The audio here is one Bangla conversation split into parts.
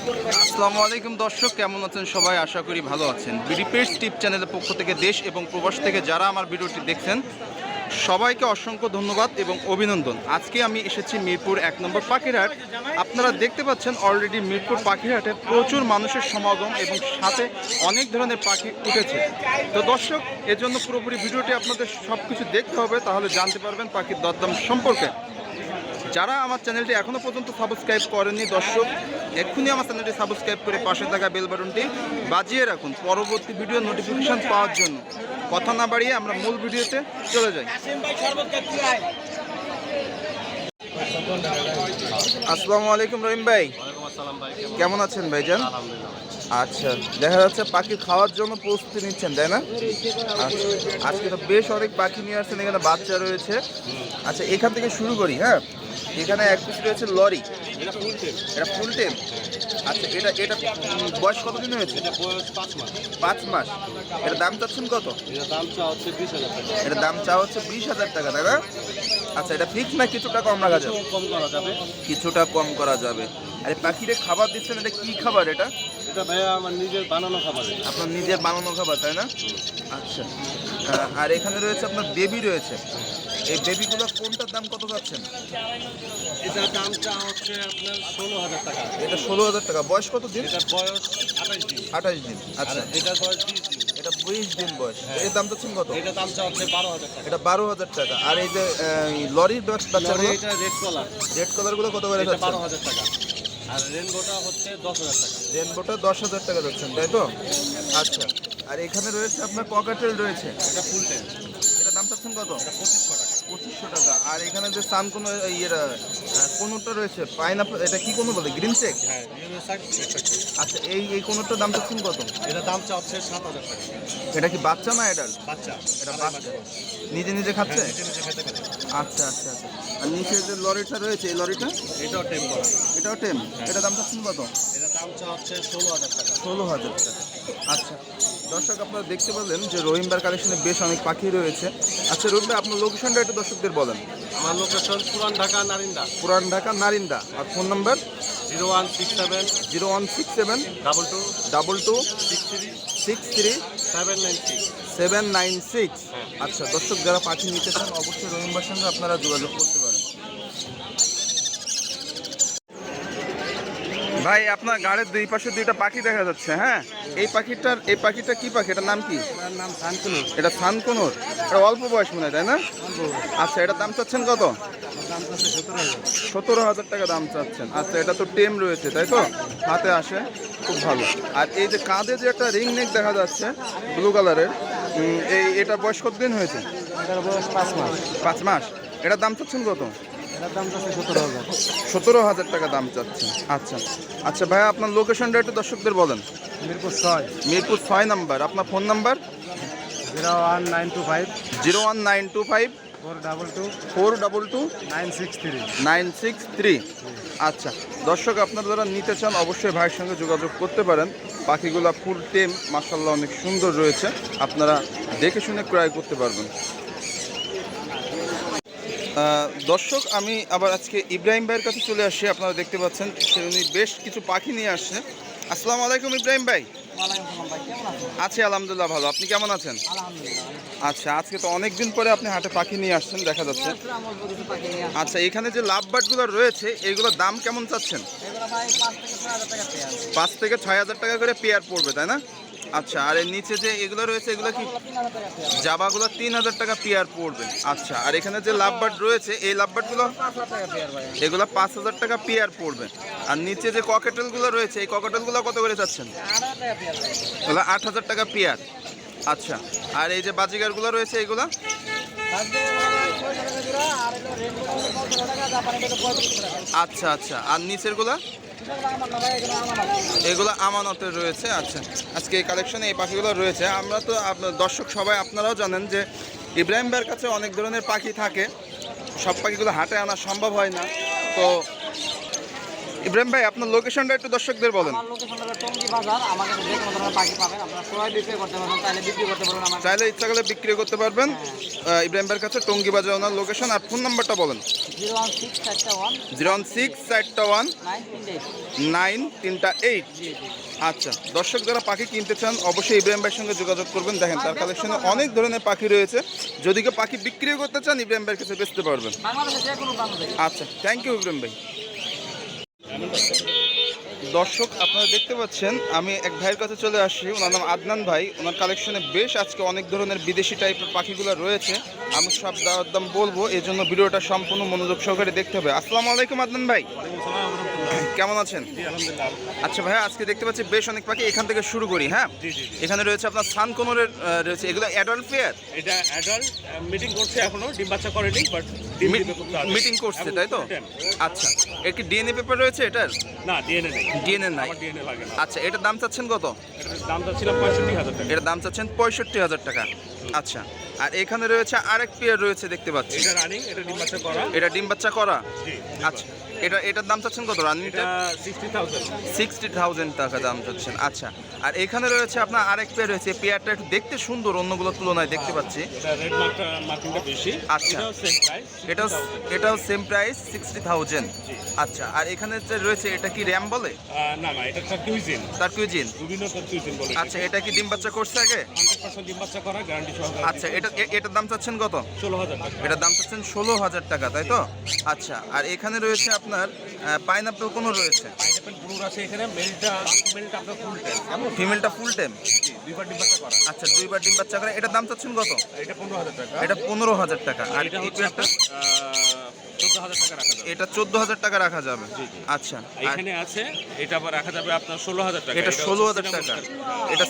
আসসালামু আলাইকুম দর্শক, কেমন আছেন সবাই? আশা করি ভালো আছেন। বিডিপেটস টিপ চ্যানেলের পক্ষ থেকে দেশ এবং প্রবাস থেকে যারা আমার ভিডিওটি দেখছেন সবাইকে অসংখ্য ধন্যবাদ এবং অভিনন্দন। আজকে আমি এসেছি মিরপুর 1 নম্বর পাখিরহাট। আপনারা দেখতে পাচ্ছেন অলরেডি মিরপুর পাখিরহাটে প্রচুর মানুষের সমাগম এবং সাথে অনেক ধরনের পাখি উঠেছে। তো দর্শক, এর জন্য পুরোপুরি ভিডিওটি আপনাদের সব কিছু দেখতে হবে, তাহলে জানতে পারবেন পাখির দরদাম সম্পর্কে। যারা আমার চ্যানেলটি এখনও পর্যন্ত সাবস্ক্রাইব করেননি দর্শক, এক্ষুনি আমার চ্যানেলটি সাবস্ক্রাইব করে পাশে থাকা বেল বাটনটি বাজিয়ে রাখুন পরবর্তী ভিডিও নোটিফিকেশান পাওয়ার জন্য। কথা না বাড়িয়ে আমরা মূল ভিডিওতে চলে যাই। আসসালামু আলাইকুম রহিম ভাই, কেমন আছেন ভাইজান? আচ্ছা, দেখা যাচ্ছে পাখি খাওয়ার জন্য প্রস্তুতি নিচ্ছেন, তাই না? আচ্ছা, আজকে তো বেশ অনেক পাখি নিয়ে আসছেন, এখানে বাচ্চা রয়েছে। আচ্ছা, এখান থেকে শুরু করি। হ্যাঁ, এখানে এক পিস রয়েছে লরি, এটা ফুল টেম। আচ্ছা, এটা এটা বয়স কতদিন হয়েছে? 5 মাস। এটার দাম চাচ্ছেন কত? এটার দাম চা হচ্ছে 20,000 টাকা, তাই না? আচ্ছা, এটা ফিক্স না কিছুটা কম রাখা যাবে? কিছুটা কম করা যাবে। আরে পাখিরে খাবার দিচ্ছেন, এটা কি খাবার? এটা ভাইয়া আমার নিজের বানানো খাবার। আপনার নিজের বানানো খাবার, তাই না? আচ্ছা, আর এখানে রয়েছে আপনার বেবি রয়েছে। এই বেবিগুলো কোনটার দাম কত যাচ্ছেন? এটার দামটা হচ্ছে আপনার 16,000 টাকা। এটা 16,000 টাকা। বয়স কত দিন? এটার বয়স 28 দিন। 28 দিন। আচ্ছা, এটার বয়স 20 দিন। এটা 20 দিন বয়স। এর দাম চাচ্ছেন কত? এটার দামটা হচ্ছে 12,000 টাকা। এটা 12,000 টাকা। আর এই যে লরির বাচ্চাগুলো, এটা রেড কলার। রেড কালারগুলো কত করে যাচ্ছে? 12,000 টাকা। আর রেনবোটা হচ্ছে 10,000 টাকা। রেনবোটা 10,000 টাকা যাচ্ছেন, তাই তো? আচ্ছা, আর এখানে রয়েছে আপনার ককাটেল রয়েছে, এটা ফুল টাইম। এটা দাম চাচ্ছেন কত? এটা 2500 টাকা। 2500 টাকা। আর এখানে যে সান কোনো কোনোটা রয়েছে পাইনাপল, এটা কি কোনো বলে? Green check. হ্যাঁ, আচ্ছা, এই কোনোটার দাম চাচ্ছেন কত? এটার দামটা হচ্ছে 7,000 টাকা। এটা কি বাচ্চা না এটার? বাচ্চা। এটা বাচ্চা, নিজে নিজে খাচ্ছে? নিজে নিজে খেতে পারে। আচ্ছা আচ্ছা আচ্ছা। আর নিচে যে লরিটা রয়েছে, এই লরিটা, এটাও টেম করা। এটাও টেম। এটা দাম চাচ্ছেন কত? এটার দামটা হচ্ছে 16,000 টাকা। 16,000 টাকা। আচ্ছা দর্শক, আপনারা দেখতে পেলেন যে রহিমবার কালেকশনে বেশ অনেক পাখি রয়েছে। আচ্ছা রহিম ভাই, আপনার লোকেশনটা একটু দর্শকদের বলেন। আমার লোকেশন পুরান ঢাকা নারিন্দা। পুরান ঢাকা নারিন্দা। আর ফোন নাম্বার 0167 0167 22 22 63 63 796। 796। আচ্ছা দর্শক, যারা পাখি নিতে চান অবশ্যই রহিমবার সঙ্গে আপনারা যোগাযোগ করতে পারেন। ভাই, আপনার গাড়ির দুই পাশে দুইটা পাখি দেখা যাচ্ছে। হ্যাঁ, এই পাখিটা কি পাখি? এটার নাম কি? এটার নাম সানকুনুর। এটা সানকুনুর। এটা অল্প বয়স মনে হয়, তাই না? আচ্ছা, এটার দাম চাচ্ছেন কত? দাম হচ্ছে 17,000। 17,000 টাকা দাম চাচ্ছেন। আচ্ছা, এটা তো টেম রয়েছে, তাই তো? হাতে আসে, খুব ভালো। আর এই যে কাঁধে যে একটা রিং নেক দেখা যাচ্ছে ব্লু কালারের, এটা বয়স কতদিন হয়েছে? এটার বয়স 5 মাস। 5 মাস। এটার দাম চাচ্ছেন কত? এটার দাম হচ্ছে 17,000। 17,000 টাকা দাম চাচ্ছেন। আচ্ছা আচ্ছা ভাইয়া, আপনার লোকেশনটা একটু দর্শকদের বলেন। মিরপুর 6। মিরপুর 6 নাম্বার। আপনার ফোন নাম্বার? 01925 01925 422 963। 963। আচ্ছা দর্শক, আপনারা যারা নিতে চান অবশ্যই ভাইয়ের সঙ্গে যোগাযোগ করতে পারেন। পাখিগুলো ফুল টেম, মাশাআল্লাহ অনেক সুন্দর রয়েছে, আপনারা দেখে শুনে ক্রয় করতে পারবেন। দর্শক, আমি আবার আজকে ইব্রাহিম ভাইয়ের কাছে চলে আসছি। আপনারা দেখতে পাচ্ছেন উনি বেশ কিছু পাখি নিয়ে আসছে। আসসালামু আলাইকুম ইব্রাহিম ভাই। আছি আলহামদুলিল্লাহ, ভালো। আপনি কেমন আছেন? আচ্ছা, আজকে তো অনেক দিন পরে আপনি হাটে পাখি নিয়ে আসছেন দেখা যাচ্ছে। আচ্ছা, এখানে যে লাভ বার্ডগুলো রয়েছে এইগুলোর দাম কেমন চাচ্ছেন? 5 থেকে 6,000 টাকা করে পেয়ার পড়বে, তাই না? আচ্ছা, আর এর নিচে যে এগুলো রয়েছে এগুলো কি জাবাগুলো? 3,000 টাকা পেয়ার পড়বে। আচ্ছা, আর এখানে যে লাভ বার্ড রয়েছে এই লাভ বার্ডগুলো এগুলো 5,000 টাকা পেয়ার পড়বে। আর নিচে যে ককেটেলগুলো রয়েছে এই ককেটেলগুলো কত করে চাচ্ছেন? এগুলো 8,000 টাকা পেয়ার। আচ্ছা, আর এই যে বাজিগারগুলো রয়েছে এইগুলো? আচ্ছা আচ্ছা, আর নিচেরগুলো? এগুলো আমানতের রয়েছে। আচ্ছা, আজকে এই কালেকশনে এই পাখিগুলো রয়েছে। আমরা তো দর্শক সবাই আপনারাও জানেন যে ইব্রাহিম ভাইয়ের কাছে অনেক ধরনের পাখি থাকে, সব পাখিগুলো হাটে আনা সম্ভব হয় না। তো ইব্রাহিম ভাই আপনার লোকেশনটা একটু দর্শকদের বলেন। আমার লোকেশন হলো টঙ্গী বাজার। আমার কাছে যে কোনো ধরনের পাখি পাবেন, আপনারা ক্রয় বিক্রয় করতে পারবেন, চাইলে বিক্রি করতে পারবেন। আমার চাইলে ইচ্ছা করলে বিক্রি করতে পারবেন। ইব্রাহিম ভাইয়ের কাছে টঙ্গী বাজার ওনার লোকেশন। আর ফোন নাম্বারটা বলেন। 01641 আচ্ছা, দর্শক যারা পাখি কিনতে চান অবশ্যই ইব্রাহিম ভাইয়ের সঙ্গে যোগাযোগ করবেন। দেখেন তার কালেকশনে অনেক ধরনের পাখি রয়েছে। যদি কেউ পাখি বিক্রি করতে চান ইব্রাহিম ভাইয়ের কাছে বেচতে পারবেন। আচ্ছা, থ্যাংক ইউ ইব্রাহিম ভাই। দর্শক আপনারা দেখতে পাচ্ছেন আমি এক ভাইয়ের কাছে চলে আসছি, ওনার নাম আদনান ভাই। ওনার কালেকশনে বেশ আজকে অনেক ধরনের বিদেশি টাইপের পাখিগুলো রয়েছে। আমি সব দাম বলবো, এই জন্য ভিডিওটা সম্পূর্ণ মনোযোগ সহকারে দেখতে হবে। আসসালামু আলাইকুম আদনান ভাই, কেমন আছেন? আচ্ছা ভাইয়া, আজকে দেখতে পাচ্ছি বেশ অনেক পাখি। এখান থেকে শুরু করি। হ্যাঁ, এখানে রয়েছে আপনার সানকোনরের রয়েছে। এগুলো অ্যাডাল্ট পেয়ার? এটা অ্যাডাল্ট, মিটিং করছে, এখনো ডিম বাচ্চা করেনি, বাট মিটিং করছে, তাই তো? আচ্ছা, এর কি ডিএনএ পেপার রয়েছে এটার? না, ডিএনএ নেই। ডিএনএ নাই? ডিএনএ লাগে না। আচ্ছা, এটার দাম চাচ্ছেন কত? এটার দাম চাচ্ছিলাম 65,000 টাকা। এটার দাম চাচ্ছেন 65,000 টাকা। আচ্ছা, আর এখানে রয়েছে আরেক পেয়ার রয়েছে দেখতে পাচ্ছি। এটা রানিং, এটা ডিম বাচ্চা করা। এটা ডিম বাচ্চা করা? জি। আচ্ছা, এটার দাম চাচ্ছেন কত রানিংটা? 60,000 টাকা দাম চাচ্ছেন। আচ্ছা, আর এখানে রয়েছে আপনার আরেক পেয়ার রয়েছে। পেয়ারটা একটু দেখতে সুন্দর, অন্যগুলোর তুলনায় দেখতে পাচ্ছি। এটা রেড মার্কিংটা বেশি। আচ্ছা, এটাও সেম প্রাইস। এটাও সেম প্রাইস 60,000। আচ্ছা, আর এখানে যে রয়েছে এটা কি র্যাম বলে? না, এটা টার্কুইজিন। টার্কুইজিন? বিভিন্ন টার্কুইজিন বলে। আচ্ছা, এটা কি ডিম বাচ্চা করছে আগে? 100% ডিম বাচ্চা করা, গ্যারান্টি সহকারে। আচ্ছা, এটার দাম চাচ্ছেন কত? 16,000 টাকা। এটার দাম চাচ্ছেন 16,000 টাকা, তাই তো? আচ্ছা, আর এখানে রয়েছে আপনার পাইনাপেল কোনো রয়েছে? পাইনাপেল ব্লুর আছে এখানে। মেলটা আপনার ফুল টাইম, ফিমেলটা ফুল টাইম? দুইবার ডিম বাচ্চা করা। আচ্ছা, দুইবার ডিম বাচ্চা করে। এটার দাম চাচ্ছেন কত? এটা 15,000 টাকা। এটা 15,000 টাকা। আর এটা হচ্ছে একটা 14,000 টাকা রাখা যাবে। এটা 14,000 টাকা রাখা যাবে। আচ্ছা, এখানে আছে, এটা আবার রাখা যাবে আপনার 16,000 টাকা। এটা 16,000 টাকা। এটা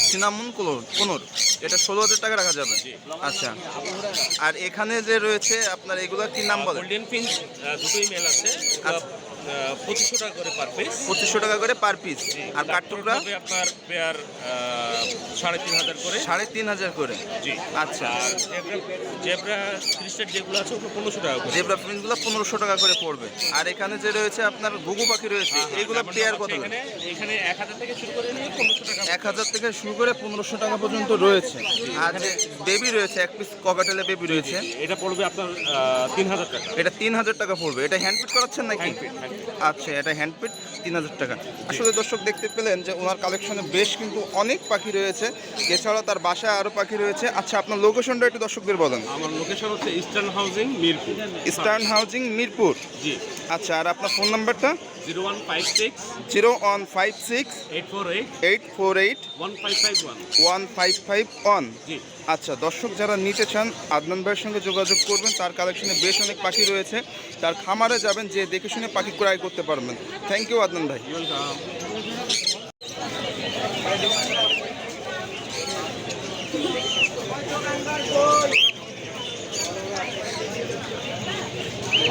সিনামন কোনোর, এটা 16,000 টাকা রাখা যাবে। আচ্ছা, আর এখানে যে রয়েছে আপনার এগুলো কি নাম বলে? গোল্ডেন ফিঞ্চ, দুটোই মেল আছে। 2500 টাকা করে পার পিস। 2500 টাকা করে পার পিস। আর কাঠঠোকরা আপনার পেয়ার 3,500 করে। 3,500 করে? জি। আচ্ছা, আর জেব্রা ক্রিস্টেড যেগুলো আছে ওগুলো 1500 টাকা করে। জেব্রা প্রিন্টগুলো 1500 টাকা করে পড়বে। আর এখানে যে রয়েছে আপনার ঘুঘু পাখি রয়েছে, এগুলো পেয়ার কত? এখানে 1000 থেকে শুরু করে নিয়ে 1500 টাকা। 1000 থেকে শুরু করে 1500 টাকা পর্যন্ত রয়েছে। আর যে বেবি রয়েছে, এক পিস ককাটেলে বেবি রয়েছে, এটা পড়বে আপনার 3,000 টাকা। এটা 3,000 টাকা পড়বে। এটা হ্যান্ডপিট করাচ্ছেন নাকি? আচ্ছা, এটা হ্যান্ডপিট 3,000 টাকা। আসলে দর্শক দেখতে পেলেন যে ওনার কালেকশনে বেশ কিন্তু অনেক পাখি রয়েছে। এছাড়াও তার বাসায় আরও পাখি রয়েছে। আচ্ছা, আপনার লোকেশনটা একটু দর্শকদের বলেন। আমার লোকেশন হচ্ছে Eastern Housing Mirpur. Eastern Housing Mirpur? জি। আচ্ছা, আর আপনার ফোন নাম্বারটা? 0156 848 1551। 1551। জি। আচ্ছা, দর্শক যারা নিতে চান আদনান ভাইয়ের সঙ্গে যোগাযোগ করবেন। তার কালেকশনে বেশ অনেক পাখি রয়েছে। তার খামারে যাবেন, যে দেখে শুনে পাখি ক্রয় করতে পারবেন। থ্যাংক ইউ আদনান ভাই।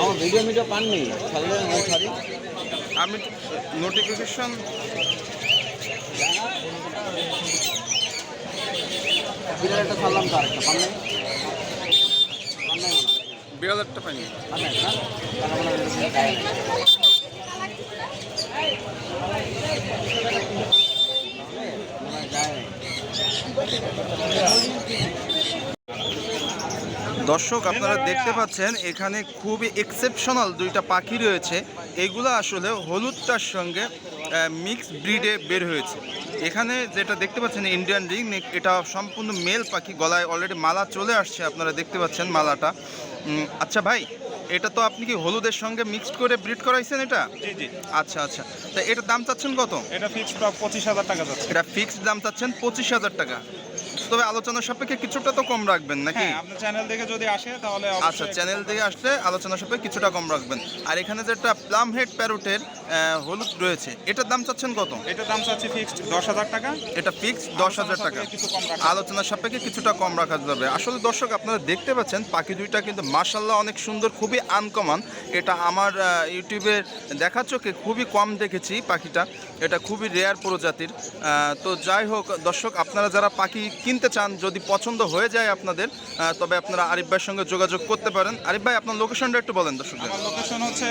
আমার ভিডিও পাননি, আমি নোটিফিকেশন বিড়াল একটা ছাড়লাম, তো আরেকটা পান নাই। বিড়ালেরটা পাইনি। দর্শক আপনারা দেখতে পাচ্ছেন এখানে খুবই এক্সেপশনাল দুইটা পাখি রয়েছে। এইগুলো আসলে হলুদটার সঙ্গে মিক্স ব্রিডে বের হয়েছে। এখানে যেটা দেখতে পাচ্ছেন ইন্ডিয়ান রিং নেক, এটা সম্পূর্ণ মেল পাখি। গলায় অলরেডি মালা চলে আসছে, আপনারা দেখতে পাচ্ছেন মালাটা। আচ্ছা ভাই, এটা তো আপনি কি হলুদের সঙ্গে মিক্সড করে ব্রিড করাইছেন এটা? জি জি। আচ্ছা আচ্ছা, তা এটার দাম চাচ্ছেন কত? এটা ফিক্সড 25,000 টাকা যাচ্ছে। এটা ফিক্সড দাম চাচ্ছেন 25,000 টাকা। তবে আলোচনা সাপেক্ষে কিছুটা তো কম রাখবেন নাকি? হ্যাঁ, আপনার চ্যানেল দেখে যদি আসে তাহলে আচ্ছা, চ্যানেল থেকে আসলে আলোচনা সাপেক্ষে কিছুটা কম রাখবেন। আর এখানে যেটা প্লাম হেড প্যারোটের হলুদ রয়েছে, এটার দাম চাচ্ছেন কত? এটার দাম চাচ্ছি ফিক্সড 10,000 টাকা। এটা ফিক্সড 10,000 টাকা। আলোচনা সাপেক্ষে কিছুটা কম রাখা যাবে। আসলে দর্শক আপনারা দেখতে পাচ্ছেন পাখি দুইটা কিন্তু মাশাআল্লাহ অনেক সুন্দর, খুবই আনকমন। এটা আমার ইউটিউবে দেখা চোখে খুবই কম দেখেছি পাখিটা। এটা খুবই রেয়ার প্রজাতির। তো যাই হোক দর্শক, আপনারা যারা পাখি কিনতে কিনতে চান, যদি পছন্দ হয়ে যায় আপনাদের, তবে আপনারা আরিফ ভাইয়ের সঙ্গে যোগাযোগ করতে পারেন। আরিফ ভাই, আপনার লোকেশনটা একটু বলেন দর্শকদের। আমার লোকেশন হচ্ছে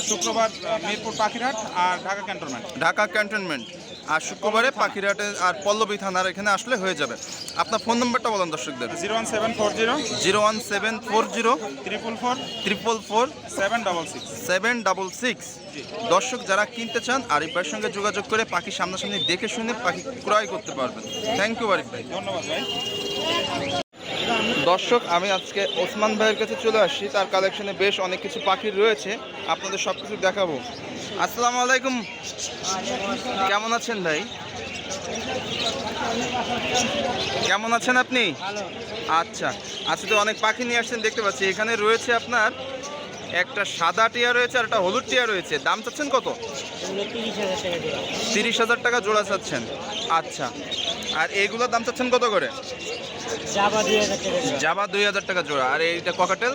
শুক্রবার মিরপুর পাখিরহাট আর ঢাকা ক্যান্টনমেন্ট। ঢাকা ক্যান্টনমেন্ট, আর শুক্রবারে পাখিরহাটে আর পল্লবী থানার এখানে আসলে হয়ে যাবে। আপনার ফোন নাম্বারটা বলেন দর্শকদের। 01740 01740 444 766। 766। দর্শক যারা কিনতে চান আরিফ ভাইয়ের সঙ্গে যোগাযোগ করে পাখি সামনাসামনি দেখে শুনে পাখি ক্রয় করতে পারবেন। থ্যাংক ইউ আরিফ ভাই। ধন্যবাদ ভাই। দর্শক আমি আজকে ওসমান ভাইয়ের কাছে চলে আসছি, তার কালেকশনে বেশ অনেক কিছু পাখি রয়েছে, আপনাদের সব কিছু দেখাবো। আসসালামু আলাইকুম, কেমন আছেন ভাই? কেমন আছেন আপনি? আচ্ছা, আজকে তো অনেক পাখি নিয়ে আসছেন দেখতে পাচ্ছি। এখানে রয়েছে আপনার একটা সাদা টিয়া রয়েছে আর একটা হলুদ টিয়া রয়েছে। দাম চাচ্ছেন কত? 30,000 টাকা জোড়া চাচ্ছেন। আচ্ছা, আর এইগুলোর দাম চাচ্ছেন কত করে? জাবা 2,000 টাকা জোড়া। আর এইটা ককাটেল?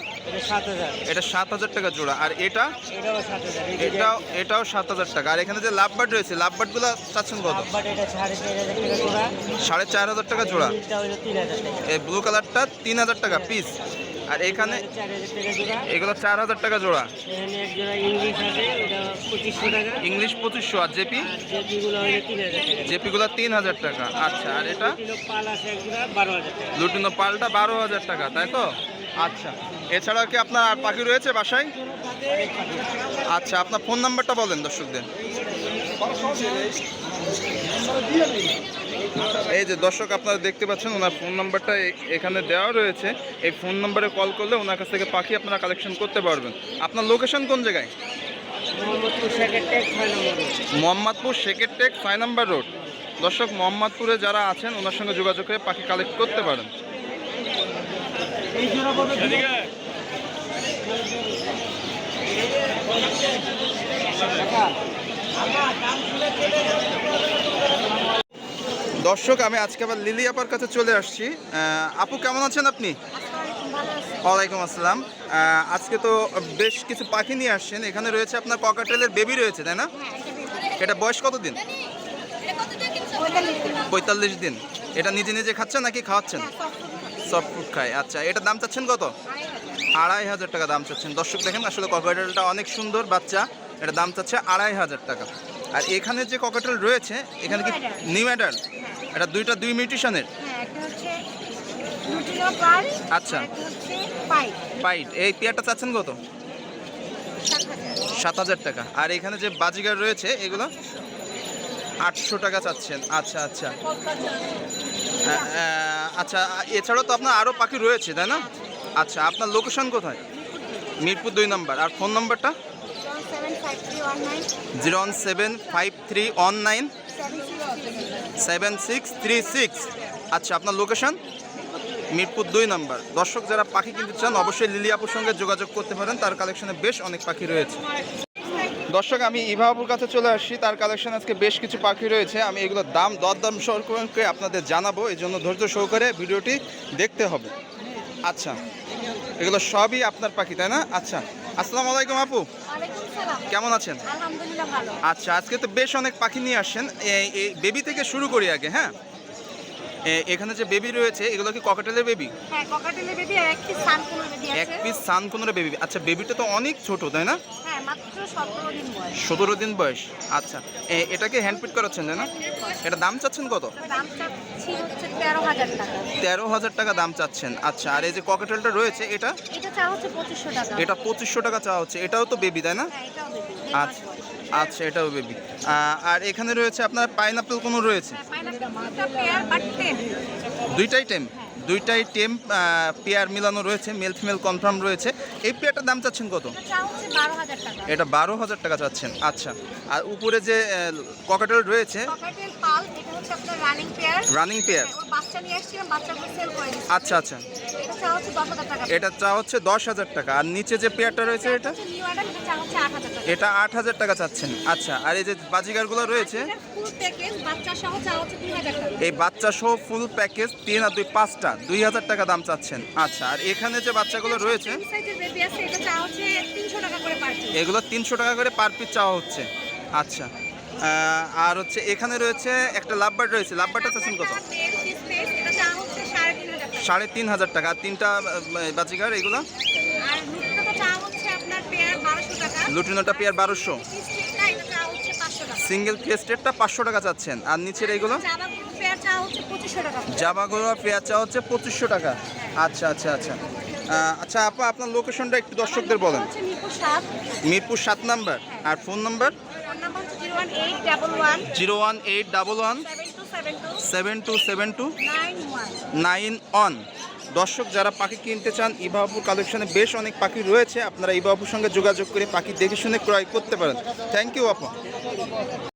এটা 7,000 টাকা জোড়া। আর এটাও 7,000 টাকা। আর এখানে যে লাভবার্ড রয়েছে, লাভবার্ডগুলো চাচ্ছেন কত? 4,500 টাকা জোড়া। এই ব্লু কালারটা 3,000 টাকা পিস। আর এখানে এগুলো 4,000 টাকা জোড়া। ইংলিশ 2500। আর জেপিগুলো 3,000 টাকা। আচ্ছা, আর এটা লুটিনো পালটা 12,000 টাকা, তাই তো? আচ্ছা, এছাড়া কি আপনার আর পাখি রয়েছে বাসায়? আচ্ছা, আপনার ফোন নাম্বারটা বলেন দর্শকদের। এই যে দর্শক আপনারা দেখতে পাচ্ছেন, ওনার ফোন নাম্বারটা এখানে দেওয়া রয়েছে। এই ফোন নাম্বারে কল করলে ওনার কাছ থেকে পাখি আপনারা কালেকশন করতে পারবেন। আপনার লোকেশন কোন জায়গায়? মোহাম্মদপুর শেকের টেক 6 নম্বর রোড। দর্শক, মোহাম্মদপুরে যারা আছেন ওনার সঙ্গে যোগাযোগ করে পাখি কালেক্ট করতে পারেন। দর্শক আমি আজকে আবার লিলি আপার কাছে চলে আসছি। আপু, কেমন আছেন আপনি? ওয়ালাইকুম আসসালাম। আজকে তো বেশ কিছু পাখি নিয়ে আসছেন। এখানে রয়েছে আপনার ককাটেলের বেবি রয়েছে, তাই না? এটা বয়স কত দিন? 45 দিন। এটা নিজে নিজে খাচ্ছে নাকি খাওয়াচ্ছেন? সফট ফুড খায়। আচ্ছা, এটা দাম চাচ্ছেন কত? 2,500 টাকা দাম চাচ্ছেন। দর্শক দেখেন, আসলে ককাটেলটা অনেক সুন্দর বাচ্চা। এটা দাম চাচ্ছে 2,500 টাকা। আর এখানে যে ককাটেল রয়েছে, এখানে কি নিউ অ্যাডাল্ট? এটা দুইটা 2 মিউটেশনের। আচ্ছা, পাইট। এই পেয়ারটা চাচ্ছেন কত? 7,000 টাকা। আর এখানে যে বাজিগার রয়েছে এগুলো 800 টাকা চাচ্ছেন। আচ্ছা আচ্ছা আচ্ছা, এছাড়াও তো আপনার আরও পাখি রয়েছে, তাই না? আচ্ছা, আপনার লোকেশন কোথায়? মিরপুর 2 নম্বর। আর ফোন নাম্বারটা? 01753197636। আচ্ছা, আপনার লোকেশন? মিরপুর 2 নম্বর। দর্শক যারা পাখি কিনতে চান অবশ্যই লিলি আপুর সঙ্গে যোগাযোগ করতে পারেন, তার কালেকশনে বেশ অনেক পাখি রয়েছে। দর্শক আমি ইভা আপুর কাছে চলে আসছি, তার কালেকশন আজকে বেশ কিছু পাখি রয়েছে। আমি এগুলোর দাম দরদাম সহকারে আপনাদের জানাবো, এই জন্য ধৈর্য সহকারে ভিডিওটি দেখতে হবে। আচ্ছা, এগুলো সবই আপনার পাখি, তাই না? আচ্ছা, আসসালামু আলাইকুম আপু, কেমন আছেন? আচ্ছা, আজকে তো বেশ অনেক পাখি নিয়ে আসছেন। এই বেবি থেকে শুরু করি আগে। হ্যাঁ, এখানে যে বেবি রয়েছে এগুলো কি ককাটেলের বেবি? হ্যাঁ, ককাটেলের বেবি আর এক পিস সানকুনোর বেবি আছে। এক পিস সানকুনোর বেবি। আচ্ছা, বেবিটা তো অনেক ছোট, তাই না? হ্যাঁ, মাত্র 17 দিন বয়স। 17 দিন বয়স। আচ্ছা, এটাকে হ্যান্ডপিট করাচ্ছেন, তাই না? এটা দাম চাচ্ছেন কত? দাম চাচ্ছি হচ্ছে 13,000 টাকা। 13,000 টাকা দাম চাচ্ছেন। আচ্ছা, আর এই যে ককাটেলটা রয়েছে এটা চাওয়া হচ্ছে 2500 টাকা। এটা 2500 টাকা চাওয়া হচ্ছে। এটাও তো বেবি, তাই না? হ্যাঁ, এটাও বেবি। আচ্ছা আচ্ছা, এটাও বেবি। আর এখানে রয়েছে আপনার পাইনাপেল কোনো রয়েছে? পাইনাপেলটা পেয়ার বাট টেম। দুইটাই টেম পেয়ার মিলানো রয়েছে, মেল ফিমেল কনফার্ম রয়েছে। এই পেয়ারটার দাম চাচ্ছেন কত? চাওয়া হচ্ছে 12,000 টাকা। এটা 12,000 টাকা চাচ্ছেন। আচ্ছা, আর উপরে যে ককাটেল রয়েছে, ককাটেল পাল, এটা হচ্ছে আপনার রানিং পেয়ার। Running pair. ওর বাচ্চা নিয়ে আসছিলাম, বাচ্চাগুলো সেল করে দিচ্ছি। আচ্ছা আচ্ছা, এটা চাওয়া হচ্ছে 10,000 টাকা। এটা চাওয়া হচ্ছে 10,000 টাকা। আর নিচে যে পেয়ারটা রয়েছে এটা? নিউ অর্ডার, এটা চাওয়া হচ্ছে 8,000 টাকা। এটা 8,000 টাকা চাচ্ছেন। আচ্ছা, আর এই যে বাজিগারগুলো রয়েছে, ফুল প্যাকেজ বাচ্চা সহ চাওয়া হচ্ছে 2,000 টাকা। এই বাচ্চা সহ ফুল প্যাকেজ 3 আর 2 5টা 2,000 টাকা দাম চাচ্ছেন। আচ্ছা, আর এখানে যে বাচ্চাগুলো রয়েছে সাইজের বেবি আছে, এটা চাওয়া হচ্ছে 300 টাকা করে পার পিস। এগুলো 300 টাকা করে পার পিস চাওয়া হচ্ছে। আচ্ছা, আর হচ্ছে এখানে রয়েছে একটা লাভবার্ড রয়েছে, লাভবার্ডটা চাচ্ছেন কত? এটা চা হচ্ছে 3,500 টাকা। 3,500 টাকা। আর তিনটা বাজিগার এগুলো আর লুটিনো চা হচ্ছে আপনার পেয়ার 1200 টাকা। লুটিনোটা পেয়ার 1200। স্টিকটা এটা চা হচ্ছে 500 টাকা। সিঙ্গেল ক্রেস্টেডটা 500 টাকা চাচ্ছেন। আর নিচের এইগুলো জাবাগুলো পেয়ার চা হচ্ছে 2500 টাকা। জামাগুলো পেয়ার চা হচ্ছে 2500 টাকা। আচ্ছা আচ্ছা আচ্ছা। আচ্ছা আপা, আপনার লোকেশনটা একটু দর্শকদের বলেন। হচ্ছে মিরপুর 7। মিরপুর 7 নাম্বার। আর ফোন নাম্বার ফোন নাম্বার হচ্ছে 01811 01811 7272 7272 91। 91। দর্শক যারা পাখি কিনতে চান, ইভাপুর কালেকশনে বেশ অনেক পাখি রয়েছে, আপনারা ইভাপুর সঙ্গে যোগাযোগ করে পাখি দেখে শুনে ক্রয় করতে পারেন। থ্যাংক ইউ আপা।